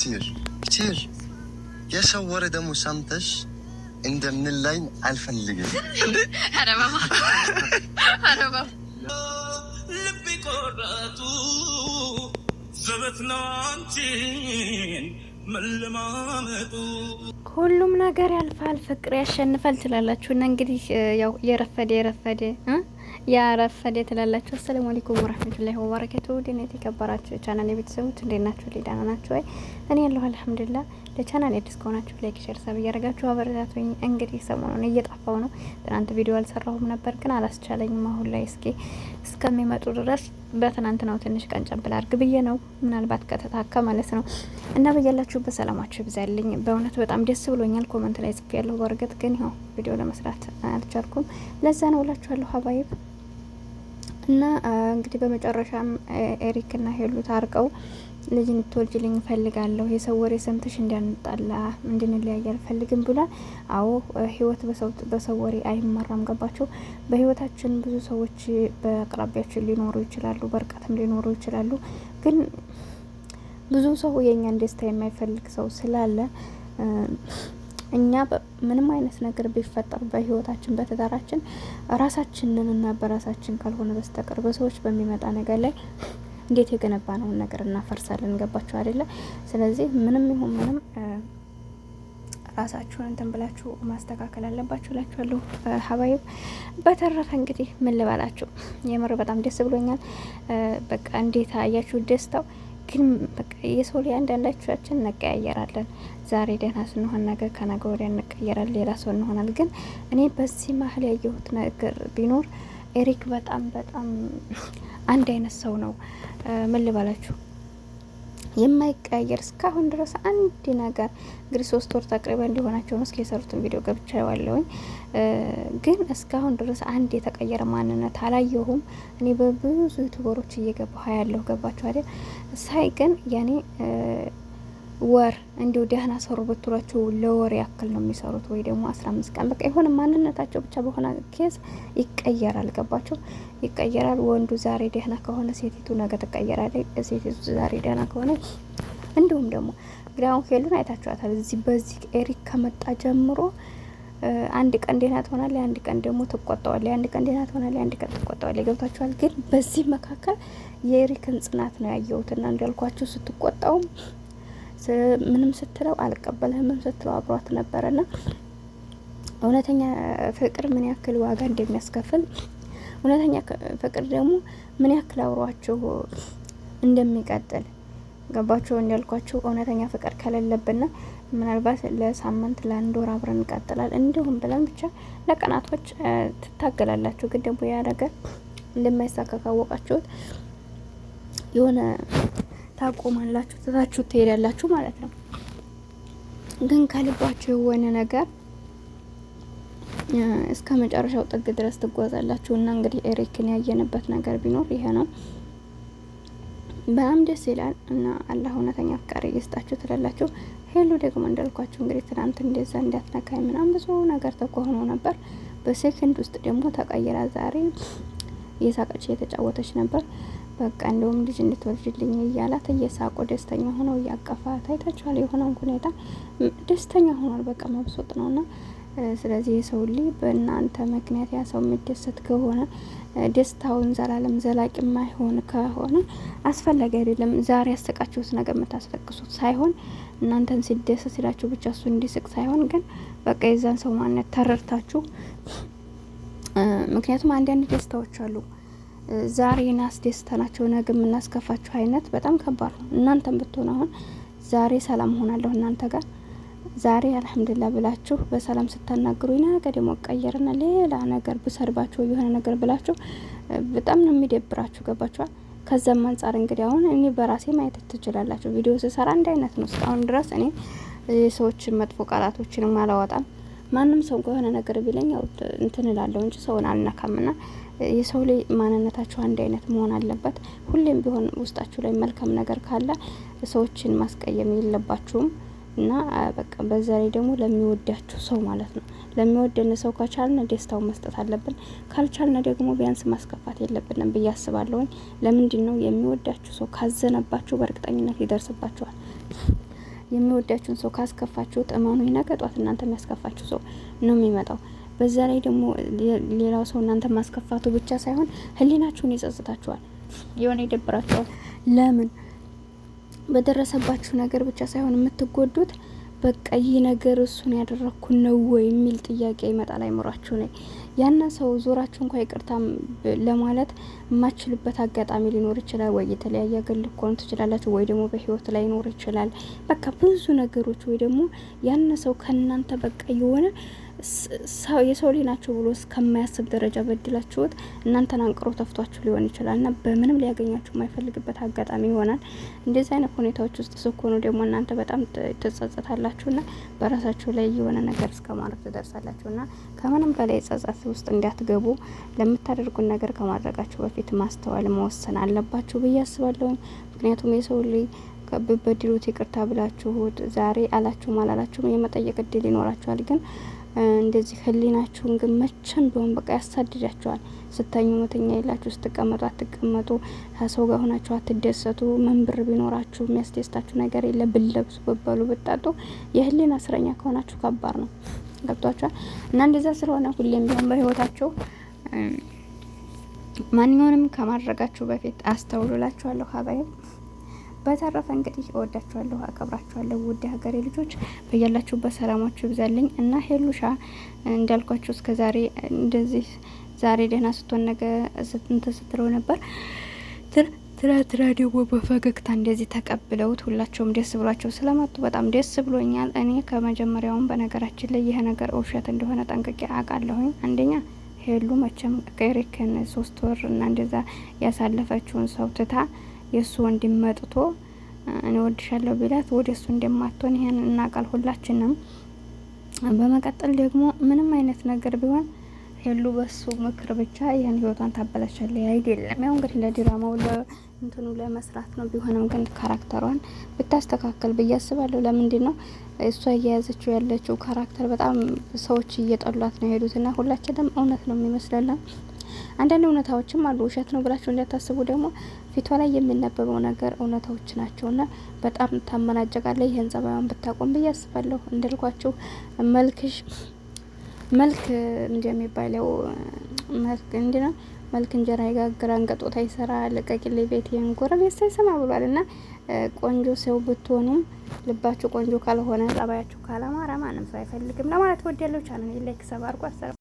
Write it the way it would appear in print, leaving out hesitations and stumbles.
كتير يا شوار دمو سامتش عند من اللاين ألف اللي أنا بابا لبي قراتو زبتنا አንቺን መለማመጡ ሁሉም ነገር ያልፋል፣ ፍቅር ያሸንፋል ትላላችሁ። እና እንግዲህ ያው ያረፈደ ትላላችሁ። አሰላሙ አለይኩም ወራህመቱላሂ ወበረካቱ። ዲኔ የተከበራችሁ ቻናል የቤተሰቦች እንዴት ናችሁ? ሊዳና ናችሁ ወይ? እኔ ያለሁ አልሐምዱሊላህ። ለቻናል አዲስ ከሆናችሁ ላይክ፣ ሼር፣ ሰብ እያደረጋችሁ አበረታቱኝ። እንግዲህ ሰሞኑን እየጠፋው ነው። ትናንት ቪዲዮ አልሰራሁም ነበር ግን አላስቻለኝም። አሁን ላይ እስከሚመጡ ድረስ በትናንትናው ትንሽ ቀን ጨምብላ አርግ ብዬ ነው፣ ምናልባት ከተታካ ማለት ነው። እና በያላችሁ በሰላማችሁ ይብዛልኝ። በእውነት በጣም ደስ ብሎኛል። ኮሜንት ላይ ጽፌ ያለሁ በርግጥ ግን ያው ቪዲዮ ለመስራት አልቻልኩም። ለዛ ነው እላችኋለሁ ሀባይብ። እና እንግዲህ በመጨረሻም ኤሪክ እና ሄሉ ታርቀው ልጅ እንድትወልጅልኝ ፈልጋለሁ፣ የሰው ወሬ ሰምተሽ እንዳንጣላ እንድንለያይ አልፈልግም ብሏል። አዎ ህይወት በሰው ወሬ አይመራም። ገባችሁ? በህይወታችን ብዙ ሰዎች በአቅራቢያችን ሊኖሩ ይችላሉ፣ በርቀትም ሊኖሩ ይችላሉ። ግን ብዙ ሰው የኛን ደስታ የማይፈልግ ሰው ስላለ እኛ ምንም አይነት ነገር ቢፈጠር በህይወታችን በትዳራችን ራሳችንንና በራሳችን ካልሆነ በስተቀር በሰዎች በሚመጣ ነገር ላይ እንዴት የገነባነውን ነገር እናፈርሳለን። ገባችሁ አይደለ? ስለዚህ ምንም ይሁን ምንም ራሳችሁን እንትን ብላችሁ ማስተካከል አለባችሁ እላችኋለሁ ሀባይብ። በተረፈ እንግዲህ ምን ልበላችሁ፣ የምር በጣም ደስ ብሎኛል። በቃ እንዴት አያችሁ ደስታው። ግን በቃ የሰው ላይ አንዳንዳችን እንቀያየራለን። ዛሬ ደህና ስንሆን ነገ ከነገ ወዲያ እንቀየራለን፣ ሌላ ሰው እንሆናል። ግን እኔ በዚህ መሀል ያየሁት ነገር ቢኖር ኤሪክ በጣም አንድ አይነት ሰው ነው። ምን ልበላችሁ የማይቀያየር እስካሁን ድረስ አንድ ነገር እንግዲህ 3 ወር ተቅሪበን እንዲሆናቸው ነው። እስኪ የሰሩትን ቪዲዮ ገብቻ ያዋለውኝ ግን እስካሁን ድረስ አንድ የተቀየረ ማንነት አላየሁም። እኔ በብዙ ዩቲዩበሮች እየገባሁ ያለሁ ገባችሁ አይደል? ሳይ ግን ያኔ ወር እንዲሁ ደህና ሰሩ ብትሏቸው ለወር ያክል ነው የሚሰሩት፣ ወይ ደግሞ 15 ቀን በቃ የሆነ ማንነታቸው ብቻ በሆነ ኬዝ ይቀየራል። ገባችሁ? ይቀየራል። ወንዱ ዛሬ ደህና ከሆነ ሴቲቱ ነገ ትቀየራለች፣ ሴቲቱ ዛሬ ደህና ከሆነ እንዲሁም ደግሞ እንግዲህ አሁን ሄሉን አይታችኋታል። በዚህ ኤሪክ ከመጣ ጀምሮ አንድ ቀን ደህና ትሆናለች፣ አንድ ቀን ደግሞ ትቆጣዋለች፣ አንድ ቀን ደህና ትሆናለች፣ አንድ ቀን ትቆጣዋለች። ገብታችኋል? ግን በዚህ መካከል የኤሪክን ጽናት ነው ያየሁትና እንዳልኳችሁ ስትቆጣውም ምንም ስትለው አልቀበልህም ስትለው አብሯት ነበረና እውነተኛ ፍቅር ምን ያክል ዋጋ እንደሚያስከፍል፣ እውነተኛ ፍቅር ደግሞ ምን ያክል አብሯችሁ እንደሚቀጥል ገባችሁ? እንዳልኳችሁ እውነተኛ ፍቅር ከሌለብና ምናልባት ለሳምንት ለአንድ ወር አብረን እንቀጥላል እንዲሁም ብለን ብቻ ለቀናቶች ትታገላላችሁ። ግን ደግሞ ያ ነገር እንደማይሳካ ካወቃችሁት የሆነ ታቆማላችሁ፣ ትታችሁ ትሄዳላችሁ ማለት ነው። ግን ከልባችሁ የሆነ ነገር እስከ መጨረሻው ጥግ ድረስ ትጓዛላችሁ። እና እንግዲህ ኤሪክን ያየንበት ነገር ቢኖር ይሄ ነው። በጣም ደስ ይላል። እና አላህ እውነተኛ ፍቃሪ ይስጣችሁ ትላላችሁ። ሄሉ ደግሞ እንዳልኳችሁ እንግዲህ ትናንት እንደዛ እንዳትነካኝ ምናምን ብዙ ነገር ተኮህኖ ነበር። በሴኮንድ ውስጥ ደግሞ ተቀይራ ዛሬ እየሳቀች እየተጫወተች ነበር። በቃ እንደውም ልጅ እንድትወልጅልኝ እያላት እየሳቁ ደስተኛ ሆነው እያቀፋት አይታችኋል። የሆነውን ሁኔታ ደስተኛ ሆኗል። በቃ መብሶጥ ነውና ስለዚህ የሰው ልጅ በእናንተ ምክንያት ያ ሰው የሚደሰት ከሆነ ደስታውን ዘላለም ዘላቂ ማይሆን ከሆነ አስፈላጊ አይደለም። ዛሬ ያሰቃችሁት ነገር የምታስለቅሱት ሳይሆን እናንተን ሲደሰት ሲላችሁ ብቻ እሱ እንዲስቅ ሳይሆን ግን በቃ የዛን ሰው ማንነት ተረድታችሁ። ምክንያቱም አንዳንድ ደስታዎች አሉ ዛሬ እናስደስተናቸው ነገ የምናስከፋችሁ አይነት በጣም ከባድ ነው። እናንተም ብትሆኑ አሁን ዛሬ ሰላም ሆናለሁ እናንተ ጋር ዛሬ አልሐምዱሊላህ ብላችሁ በሰላም ስታናግሩኝ ነገ ደግሞ ቀየርና ሌላ ነገር ብሰርባችሁ የሆነ ነገር ብላችሁ በጣም ነው የሚደብራችሁ። ገባችኋል? ከዛም አንጻር እንግዲህ አሁን እኔ በራሴ ማየት ትችላላችሁ። ቪዲዮ ስሰራ አንድ አይነት ነው። እስካሁን ድረስ እኔ ሰዎችን መጥፎ ቃላቶችንም አላወጣም። ማንም ሰው ከሆነ ነገር ቢለኝ ያው እንትን እላለሁ እንጂ ሰውን አልነካምና የሰው ላይ ማንነታችሁ አንድ አይነት መሆን አለበት። ሁሌም ቢሆን ውስጣችሁ ላይ መልካም ነገር ካለ ሰዎችን ማስቀየም የለባችሁም። እና በቃ በዛ ላይ ደግሞ ለሚወዳችሁ ሰው ማለት ነው ለሚወደን ሰው ከቻልን ደስታውን መስጠት አለብን። ካልቻልን ደግሞ ቢያንስ ማስከፋት የለብንም ብዬ አስባለሁ። ለምንድን ነው የሚወዳችሁ ሰው ካዘነባችሁ በእርግጠኝነት ይደርስባችኋል። የሚወዳችሁን ሰው ካስከፋችሁት እመኑ ነገ ጧት እናንተ የሚያስከፋችሁ ሰው ነው የሚመጣው። በዛ ላይ ደግሞ ሌላው ሰው እናንተ ማስከፋቱ ብቻ ሳይሆን ህሊናችሁን ይጸጽታችኋል፣ የሆነ ይደብራችኋል። ለምን በደረሰባችሁ ነገር ብቻ ሳይሆን የምትጎዱት በቃ ይህ ነገር እሱን ያደረኩ ነው ወይ የሚል ጥያቄ ይመጣል አይምሯችሁ ላይ። ያንን ሰው ዞራችሁ እንኳ ይቅርታ ለማለት የማችልበት አጋጣሚ ሊኖር ይችላል። ወይ የተለያየ ሀገር ልትሆኑ ትችላላችሁ፣ ወይ ደግሞ በህይወት ላይ ሊኖር ይችላል። በቃ ብዙ ነገሮች ወይ ደግሞ ያንን ሰው ከእናንተ በቃ የሆነ የሰው ልጅ ናቸው ብሎ እስከማያስብ ደረጃ በድላችሁት እናንተን አንቅሮ ተፍቷችሁ ሊሆን ይችላል እና በምንም ሊያገኛችሁ የማይፈልግበት አጋጣሚ ይሆናል። እንደዚህ አይነት ሁኔታዎች ውስጥ ስትሆኑ ደግሞ እናንተ በጣም ትጸጸታላችሁና በራሳችሁ ላይ የሆነ ነገር እስከ ማለት ትደርሳላችሁና ከምንም በላይ ጸጸት ውስጥ እንዲያትገቡ ለምታደርጉን ነገር ከማድረጋችሁ በፊት ማስተዋል መወሰን አለባችሁ ብዬ አስባለሁ። ምክንያቱም የሰው ልጅ በድሉት ይቅርታ ብላችሁት ዛሬ አላችሁም አላላችሁም የመጠየቅ እድል ይኖራችኋል። ግን እንደዚህ ህሊናችሁን ግን መቼም ቢሆን በቃ ያሳድዳችኋል። ስተኙ መተኛ የላችሁ፣ ስትቀመጡ አትቀመጡ፣ ከሰው ጋር ሆናችሁ አትደሰቱ። መንብር ቢኖራችሁ የሚያስደስታችሁ ነገር የለ፣ ብለብሱ ብበሉ ብጣጡ የህሊና እስረኛ ከሆናችሁ ከባድ ነው። ገብቷችኋል? እና እንደዛ ስለሆነ ሁሌም ቢሆን በህይወታችሁ ማንኛውንም ከማድረጋችሁ በፊት አስተውሉላችኋለሁ ሀባይ። በተረፈ እንግዲህ እወዳችኋለሁ፣ አከብራችኋለሁ። ውድ ሀገሬ ልጆች በያላችሁበት ሰላማችሁ ይብዛልኝ እና ሄሉሻ እንዳልኳችሁ እስከ ዛሬ እንደዚህ ዛሬ ደህና ስትሆን ነገ ስትለው ነበር። ትራ ደግሞ በፈገግታ እንደዚህ ተቀብለውት ሁላቸውም ደስ ብሏቸው ስለመጡ በጣም ደስ ብሎኛል። እኔ ከመጀመሪያውም በነገራችን ላይ ይሄ ነገር ውሸት እንደሆነ ጠንቅቄ አውቃለሁኝ። አንደኛ ሄሉ መቼም ከኤሪክን 3 ወር እና እንደዛ ያሳለፈችውን ሰው ትታ የእሱ ወንድም መጥቶ እኔ ወድሻለሁ ቢላት ወደ እሱ እንደማትሆን ይሄን እናቃል ሁላችንም። በመቀጠል ደግሞ ምንም አይነት ነገር ቢሆን ሄሉ በሱ ምክር ብቻ ይሄን ህይወቷን ታበላሻለች አይደለም። ያው እንግዲህ ለድራማው እንትኑ ለመስራት ነው። ቢሆንም ግን ካራክተሯን ብታስተካከል ብዬ አስባለሁ። ለምንድን ነው እሷ እየያዘችው ያለችው ካራክተር በጣም ሰዎች እየጠሏት ነው የሄዱትና ሁላችንም እውነት ነው የሚመስለና አንዳንድ እውነታዎችም አሉ። ውሸት ነው ብላችሁ እንዳታስቡ። ደግሞ ፊቷ ላይ የሚነበበው ነገር እውነታዎች ናቸውና በጣም ታመናጨቃለች። ይሄን ጸባዩን ብታቆም ብዬ አስባለሁ። እንዳልኳችሁ መልክ እንደሚባለው መልክ እንጀራ ይጋግራል፣ አንገጦታ ይሰራ፣ ለቀቂሌ ቤት የንጎረቤት ሳይሰማ ብሏልና ቆንጆ ሰው ብትሆኑም ልባችሁ ቆንጆ ካልሆነ ጸባያችሁ ካላማረ ማንም ሰው አይፈልግም ለማለት ወደለው። ቻናል ላይክ ሰባርኩ።